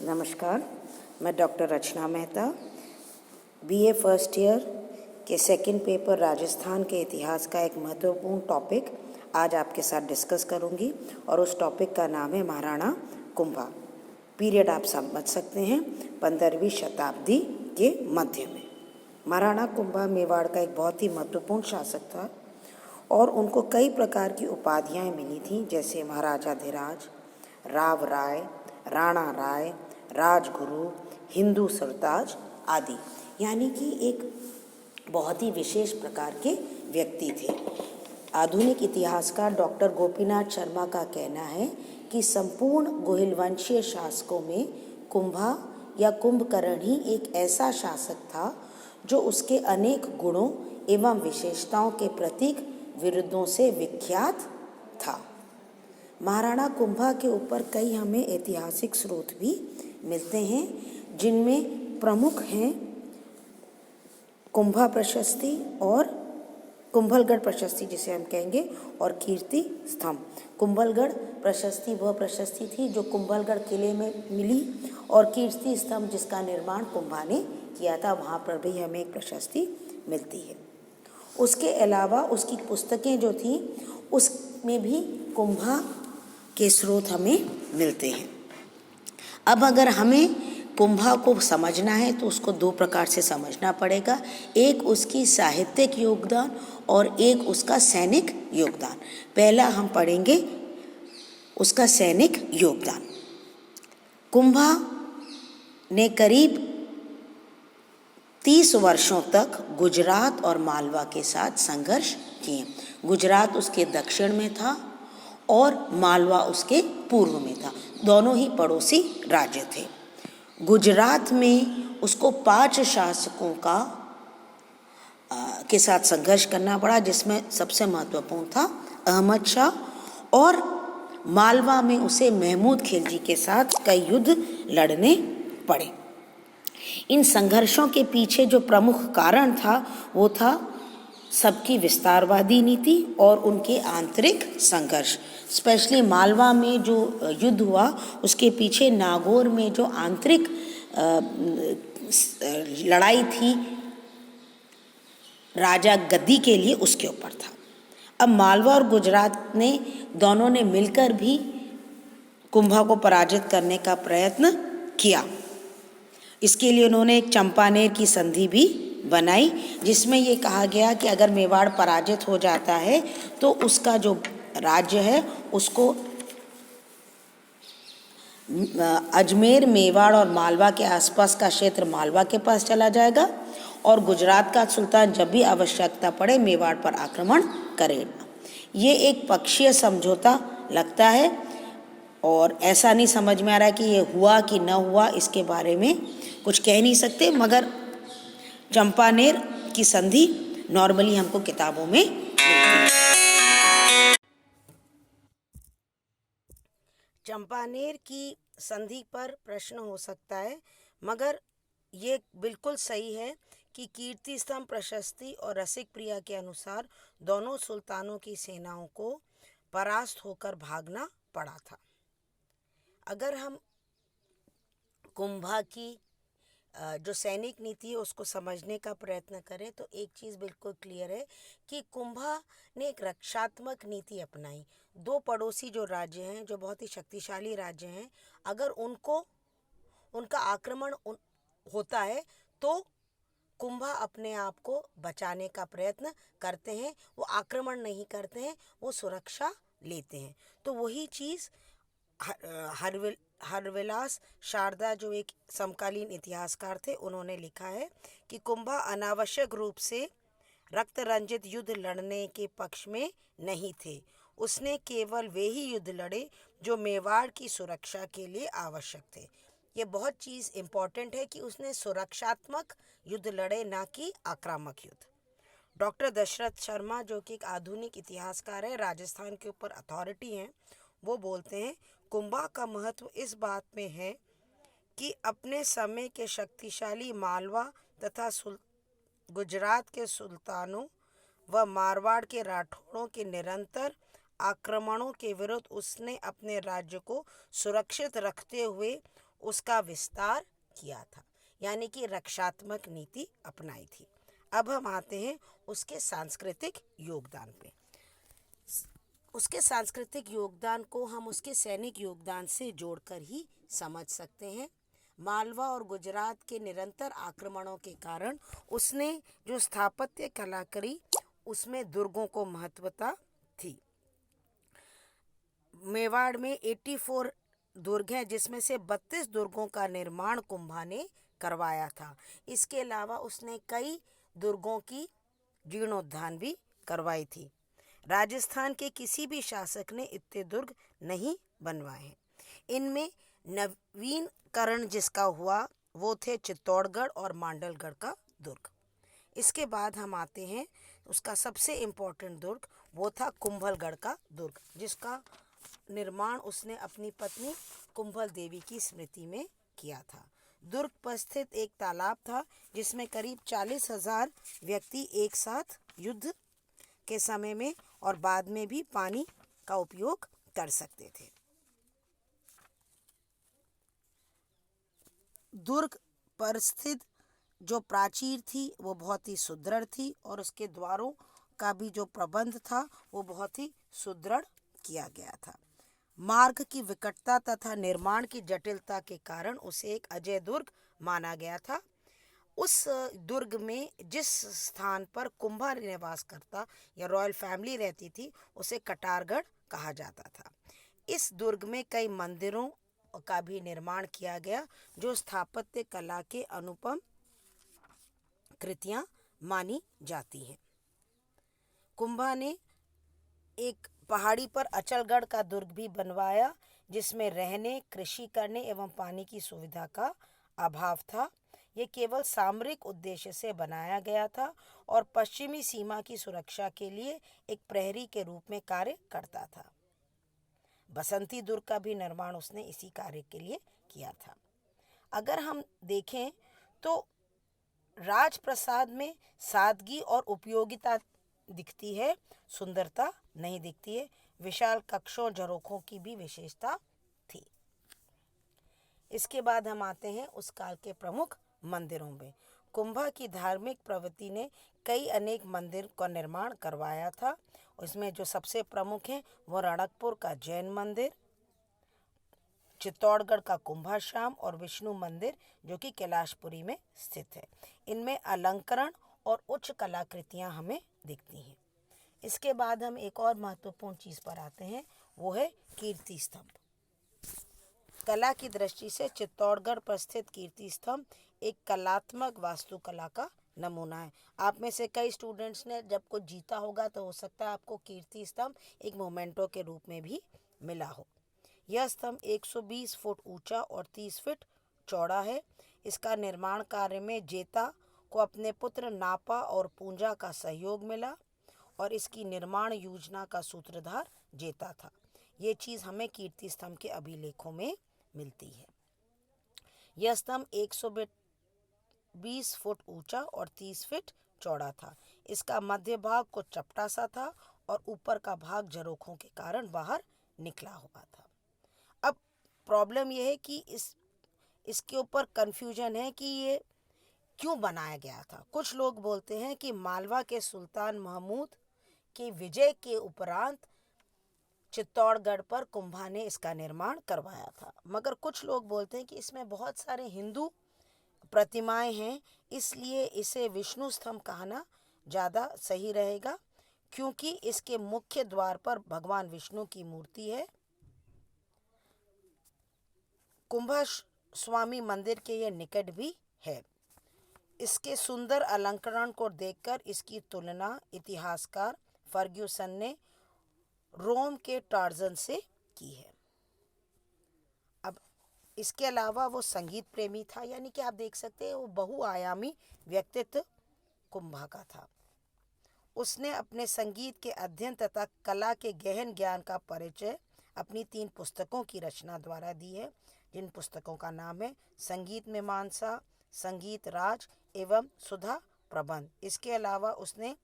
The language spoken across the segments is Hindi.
नमस्कार, मैं डॉक्टर रचना मेहता, बीए फर्स्ट ईयर के सेकंड पेपर राजस्थान के इतिहास का एक महत्वपूर्ण टॉपिक आज आपके साथ डिस्कस करूंगी और उस टॉपिक का नाम है महाराणा कुंभा। पीरियड आप समझ सकते हैं 15वीं शताब्दी के मध्य में। महाराणा कुंभा मेवाड़ का एक बहुत ही महत्वपूर्ण शासक था और उनको कई प्रकार की उपाधियाँ मिली थीं, जैसे महाराजाधिराज, राव राय, राणा राय, राजगुरु, हिंदू सरताज आदि। यानी कि एक बहुत ही विशेष प्रकार के व्यक्ति थे। आधुनिक इतिहासकार डॉक्टर गोपीनाथ शर्मा का कहना है कि संपूर्ण गोहिलवंशीय शासकों में कुंभा या कुंभकर्ण ही एक ऐसा शासक था जो उसके अनेक गुणों एवं विशेषताओं के प्रतीक विरुद्धों से विख्यात था। महाराणा कुंभा के ऊपर कई हमें ऐतिहासिक स्रोत भी मिलते हैं, जिनमें प्रमुख हैं कुंभा प्रशस्ति और कुंभलगढ़ प्रशस्ति जिसे हम कहेंगे, और कीर्ति स्तंभ। कुंभलगढ़ प्रशस्ति वह प्रशस्ति थी जो कुंभलगढ़ किले में मिली, और कीर्ति स्तंभ जिसका निर्माण कुंभा ने किया था, वहाँ पर भी हमें एक प्रशस्ति मिलती है। उसके अलावा उसकी पुस्तकें जो थी उसमें भी कुंभा के स्रोत हमें मिलते हैं। अब अगर हमें कुंभा को समझना है तो उसको दो प्रकार से समझना पड़ेगा, एक उसकी साहित्यिक योगदान और एक उसका सैनिक योगदान। पहला हम पढ़ेंगे उसका सैनिक योगदान। कुंभा ने करीब 30 वर्षों तक गुजरात और मालवा के साथ संघर्ष किए। गुजरात उसके दक्षिण में था और मालवा उसके पूर्व में था, दोनों ही पड़ोसी राज्य थे। गुजरात में उसको 5 शासकों के साथ संघर्ष करना पड़ा, जिसमें सबसे महत्वपूर्ण था अहमद शाह, और मालवा में उसे महमूद खिलजी के साथ कई युद्ध लड़ने पड़े। इन संघर्षों के पीछे जो प्रमुख कारण था वो था सबकी विस्तारवादी नीति और उनके आंतरिक संघर्ष। स्पेशली मालवा में जो युद्ध हुआ उसके पीछे नागौर में जो आंतरिक लड़ाई थी राजा गद्दी के लिए, उसके ऊपर था। अब मालवा और गुजरात ने दोनों ने मिलकर भी कुंभा को पराजित करने का प्रयत्न किया। इसके लिए उन्होंने एक चंपानेर की संधि भी बनाई, जिसमें ये कहा गया कि अगर मेवाड़ पराजित हो जाता है तो उसका जो राज्य है उसको अजमेर, मेवाड़ और मालवा के आसपास का क्षेत्र मालवा के पास चला जाएगा, और गुजरात का सुल्तान जब भी आवश्यकता पड़े मेवाड़ पर आक्रमण करेगा। ये एक पक्षीय समझौता लगता है और ऐसा नहीं समझ में आ रहा कि ये हुआ कि न हुआ, इसके बारे में कुछ कह नहीं सकते, मगर चंपानेर की संधि नॉर्मली हमको किताबों में मिलती है। चंपानेर की संधि पर प्रश्न हो सकता है, मगर ये बिल्कुल सही है कि कीर्ति स्तंभ प्रशस्ति और रसिक प्रिया के अनुसार दोनों सुल्तानों की सेनाओं को परास्त होकर भागना पड़ा था। अगर हम कुंभा की जो सैनिक नीति है उसको समझने का प्रयत्न करें तो एक चीज़ बिल्कुल क्लियर है कि कुंभा ने एक रक्षात्मक नीति अपनाई। दो पड़ोसी जो राज्य हैं, जो बहुत ही शक्तिशाली राज्य हैं, अगर उनका आक्रमण होता है तो कुंभा अपने आप को बचाने का प्रयत्न करते हैं। वो आक्रमण नहीं करते हैं, वो सुरक्षा लेते हैं। तो वही चीज़ हरविलास शारदा, जो एक समकालीन इतिहासकार थे, उन्होंने लिखा है कि कुंभा अनावश्यक रूप से रक्त रंजित युद्ध लड़ने के पक्ष में नहीं थे। उसने केवल वे ही युद्ध लड़े जो मेवाड़ की सुरक्षा के लिए आवश्यक थे। ये बहुत चीज़ इम्पॉर्टेंट है कि उसने सुरक्षात्मक युद्ध लड़े, ना कि आक्रामक युद्ध। डॉक्टर दशरथ शर्मा, जो कि एक आधुनिक इतिहासकार है, राजस्थान के ऊपर अथॉरिटी हैं, वो बोलते हैं कुंभा का महत्व इस बात में है कि अपने समय के शक्तिशाली मालवा तथा गुजरात के सुल्तानों व मारवाड़ के राठौड़ों के निरंतर आक्रमणों के विरुद्ध उसने अपने राज्य को सुरक्षित रखते हुए उसका विस्तार किया था, यानी कि रक्षात्मक नीति अपनाई थी। अब हम आते हैं उसके सांस्कृतिक योगदान पे। उसके सांस्कृतिक योगदान को हम उसके सैनिक योगदान से जोड़कर ही समझ सकते हैं। मालवा और गुजरात के निरंतर आक्रमणों के कारण उसने जो स्थापत्य कला करी उसमें दुर्गों को महत्वता थी। मेवाड़ में 84 दुर्ग हैं, जिसमें से 32 दुर्गों का निर्माण कुंभा ने करवाया था। इसके अलावा उसने कई दुर्गों की जीर्णोद्धार भी करवाई थी। राजस्थान के किसी भी शासक ने इतने दुर्ग नहीं बनवाए हैं। इनमें नवीनकरण जिसका हुआ वो थे चित्तौड़गढ़ और मांडलगढ़ का दुर्ग। इसके बाद हम आते हैं उसका सबसे इम्पोर्टेंट दुर्ग, वो था कुंभलगढ़ का दुर्ग, जिसका निर्माण उसने अपनी पत्नी कुंभल देवी की स्मृति में किया था। दुर्ग पर स्थित एक तालाब था जिसमें करीब 40,000 व्यक्ति एक साथ युद्ध के समय में और बाद में भी पानी का उपयोग कर सकते थे। दुर्ग पर स्थित जो प्राचीर थी वो बहुत ही सुदृढ़ थी और उसके द्वारों का भी जो प्रबंध था वो बहुत ही सुदृढ़ किया गया था। मार्ग की विकटता तथा निर्माण की जटिलता के कारण उसे एक अजय दुर्ग माना गया था। उस दुर्ग में जिस स्थान पर कुंभा निवास करता या रॉयल फैमिली रहती थी उसे कटारगढ़ कहा जाता था। इस दुर्ग में कई मंदिरों का भी निर्माण किया गया जो स्थापत्य कला के अनुपम कृतियां मानी जाती हैं। कुंभा ने एक पहाड़ी पर अचलगढ़ का दुर्ग भी बनवाया जिसमें रहने, कृषि करने एवं पानी की सुविधा का अभाव था। ये केवल सामरिक उद्देश्य से बनाया गया था और पश्चिमी सीमा की सुरक्षा के लिए एक प्रहरी के रूप में कार्य करता था। बसंती दुर्ग का भी निर्माण उसने इसी कार्य के लिए किया था। अगर हम देखें तो राजप्रसाद में सादगी और उपयोगिता दिखती है, सुंदरता नहीं दिखती है। विशाल कक्षों झरोखों की भी विशेषता थी। इसके बाद हम आते हैं उस काल के प्रमुख मंदिरों में। कुंभा की धार्मिक प्रवृत्ति ने कई अनेक मंदिर का निर्माण करवाया था। उसमें जो सबसे प्रमुख हैं वो रणकपुर का जैन मंदिर, चित्तौड़गढ़ का कुंभाश्याम और विष्णु मंदिर जो कि कैलाशपुरी में स्थित है। इनमें अलंकरण और उच्च कलाकृतियां हमें दिखती हैं। इसके बाद हम एक और महत्वपूर्ण चीज़ पर आते हैं, वो है कीर्ति स्तंभ। कला की दृष्टि से चित्तौड़गढ़ पर स्थित कीर्ति स्तंभ एक कलात्मक वास्तुकला का नमूना है। आप में से कई स्टूडेंट्स ने जब कुछ जीता होगा तो हो सकता है आपको कीर्ति स्तंभ एक मोमेंटो के रूप में भी मिला हो। यह स्तंभ 120 फुट ऊंचा और 30 फीट चौड़ा है। इसका निर्माण कार्य में जेता को अपने पुत्र नापा और पूंजा का सहयोग मिला और इसकी निर्माण योजना का सूत्रधार जेता था। ये चीज़ हमें कीर्ति स्तंभ के अभिलेखों में मिलती है। यह स्तंभ 120 फुट ऊंचा और 30 फीट चौड़ा था। इसका मध्य भाग कुछ चपटा सा था और ऊपर का भाग झरोखों के कारण बाहर निकला हुआ था। अब प्रॉब्लम यह है कि इसके ऊपर कन्फ्यूजन है कि ये क्यों बनाया गया था। कुछ लोग बोलते हैं कि मालवा के सुल्तान महमूद के विजय के उपरांत चित्तौड़गढ़ पर कुंभा ने इसका निर्माण करवाया था, मगर कुछ लोग बोलते हैं कि इसमें बहुत सारे हिंदू प्रतिमाएं हैं, इसलिए इसे विष्णु स्तंभ कहना ज़्यादा सही रहेगा, क्योंकि इसके मुख्य द्वार पर भगवान विष्णु की मूर्ति है। कुंभा स्वामी मंदिर के ये निकट भी है। इसके सुंदर अलंकरण को देखकर इसकी तुलना इतिहासकार फर्ग्यूसन ने रोम के टार्जन से की है। अब इसके अलावा वो संगीत प्रेमी था, यानी कि आप देख सकते हैं वो बहुआयामी व्यक्तित्व कुंभा का था। उसने अपने संगीत के अध्ययन तथा कला के गहन ज्ञान का परिचय अपनी 3 पुस्तकों की रचना द्वारा दी है, जिन पुस्तकों का नाम है संगीत मीमांसा, संगीत राज एवं सुधा प्रबंध। इसके अलावा उसने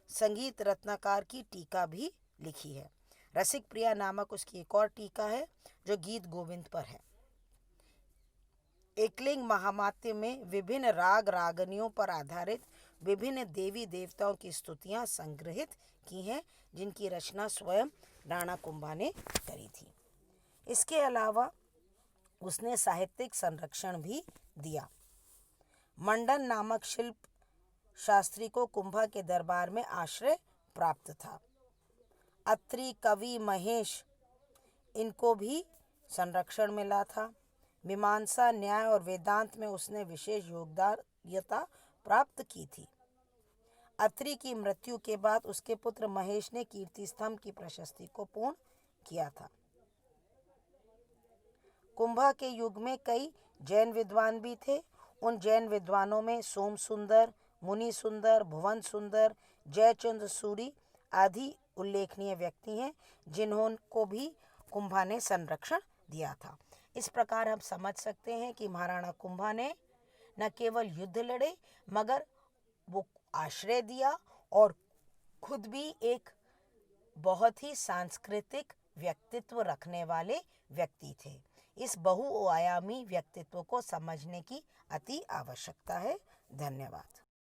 संगीत रत्नाकर की टीका भी लिखी है। रसिक प्रिया नामक उसकी एक और टीका है जो गीत गोविंद पर है। एकलिंग महामात्य में विभिन्न राग रागनियों पर आधारित विभिन्न देवी देवताओं की स्तुतियां संग्रहित की हैं, जिनकी रचना स्वयं राणा कुंभा ने करी थी। इसके अलावा उसने साहित्यिक संरक्षण भी दिया। मंडन नामक शिल्प शास्त्री को कुंभा के दरबार में आश्रय प्राप्त था। अत्रि, कवि, महेश, इनको भी संरक्षण मिला था। मीमांसा, न्याय और वेदांत में उसने विशेष योग्यता प्राप्त की थी। अत्रि की मृत्यु के बाद उसके पुत्र महेश ने कीर्ति स्तंभ की प्रशस्ति को पूर्ण किया था। कुंभा के युग में कई जैन विद्वान भी थे। उन जैन विद्वानों में सोम सुंदर, मुनि सुंदर, भुवन सुंदर, जयचंद्र सूरी आदि उल्लेखनीय व्यक्ति हैं, जिन्होंने भी कुंभा ने संरक्षण दिया था। इस प्रकार हम समझ सकते हैं कि महाराणा कुंभा ने न केवल युद्ध लड़े, मगर वो आश्रय दिया और खुद भी एक बहुत ही सांस्कृतिक व्यक्तित्व रखने वाले व्यक्ति थे। इस बहुआयामी व्यक्तित्व को समझने की अति आवश्यकता है। धन्यवाद।